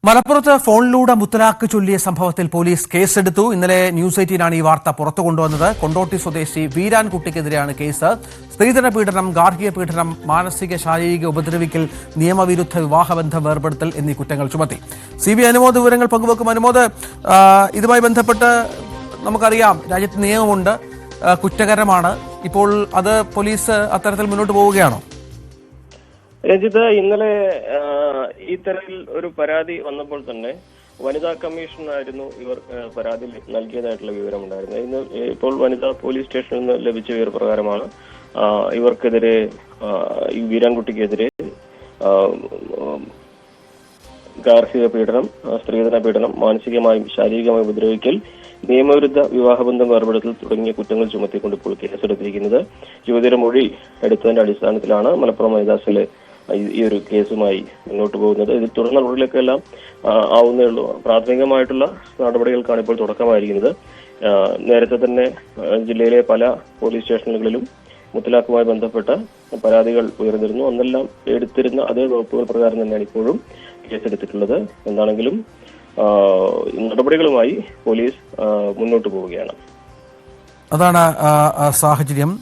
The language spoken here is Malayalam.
മലപ്പുറത്ത് ഫോണിലൂടെ മുത്തലാഖ് ചൊല്ലിയ സംഭവത്തിൽ പോലീസ് കേസെടുത്തു. ഇന്നലെ ന്യൂസ് 18 ഈ വാർത്ത പുറത്തു കൊണ്ടുവന്നത്. കൊണ്ടോട്ടി സ്വദേശി വീരാൻകുട്ടിക്കെതിരെയാണ് കേസ്. സ്ത്രീധന പീഡനം, ഗാർഹിക പീഡനം, മാനസിക ശാരീരിക ഉപദ്രവിക്കൽ, നിയമവിരുദ്ധ വിവാഹബന്ധം വേർപെടുത്തൽ എന്നീ കുറ്റങ്ങൾ ചുമത്തി. CBI അനുമോദ് വിവരങ്ങൾ പങ്കുവെക്കും. അനുമോദ്, ഇതുമായി ബന്ധപ്പെട്ട് നമുക്കറിയാം രാജ്യത്ത് നിയമമുണ്ട്, കുറ്റകരമാണ്. ഇപ്പോൾ അത് പോലീസ് അത്തരത്തിൽ മുന്നോട്ട് പോവുകയാണോ? രഞ്ജിത്ത്, ഇന്നലെ ഇത്തരത്തിൽ ഒരു പരാതി വന്നപ്പോൾ തന്നെ വനിതാ കമ്മീഷനായിരുന്നു ഇവർ പരാതി നൽകിയതായിട്ടുള്ള വിവരമുണ്ടായിരുന്നത്. ഇന്ന് ഇപ്പോൾ വനിതാ പോലീസ് സ്റ്റേഷനിൽ നിന്ന് ലഭിച്ച വിവരപ്രകാരമാണ് ഇവർക്കെതിരെ, ഈ വീരാൻകുട്ടിക്കെതിരെ ഗാർഹിക പീഡനം, സ്ത്രീധന പീഡനം, മാനസികമായും ശാരീരികമായും ഉപദ്രവിക്കൽ, നിയമവിരുദ്ധ വിവാഹബന്ധം വേർപെടുത്തൽ തുടങ്ങിയ കുറ്റങ്ങൾ ചുമത്തിക്കൊണ്ട് ഇപ്പോൾ കേസെടുത്തിരിക്കുന്നത്. യുവതിയുടെ മൊഴി എടുത്തതിന്റെ അടിസ്ഥാനത്തിലാണ് മലപ്പുറം വനിതാ സെല് ഈ ഒരു കേസുമായി മുന്നോട്ട് പോകുന്നത്. ഇതിൽ തുടർ നടപടികളൊക്കെല്ലാം ആവുന്നേ ഉള്ളൂ. പ്രാഥമികമായിട്ടുള്ള നടപടികൾക്കാണ് ഇപ്പോൾ തുടക്കമായിരിക്കുന്നത്. നേരത്തെ തന്നെ ജില്ലയിലെ പല പോലീസ് സ്റ്റേഷനുകളിലും മുത്തലാഖുമായി ബന്ധപ്പെട്ട പരാതികൾ ഉയർന്നിരുന്നു. അന്നെല്ലാം എടുത്തിരുന്ന അതേ വകുപ്പുകൾ പ്രകാരം തന്നെയാണ് ഇപ്പോഴും കേസെടുത്തിട്ടുള്ളത്. എന്താണെങ്കിലും നടപടികളുമായി പോലീസ് മുന്നോട്ട് പോവുകയാണ്. അതാണ് സാഹചര്യം.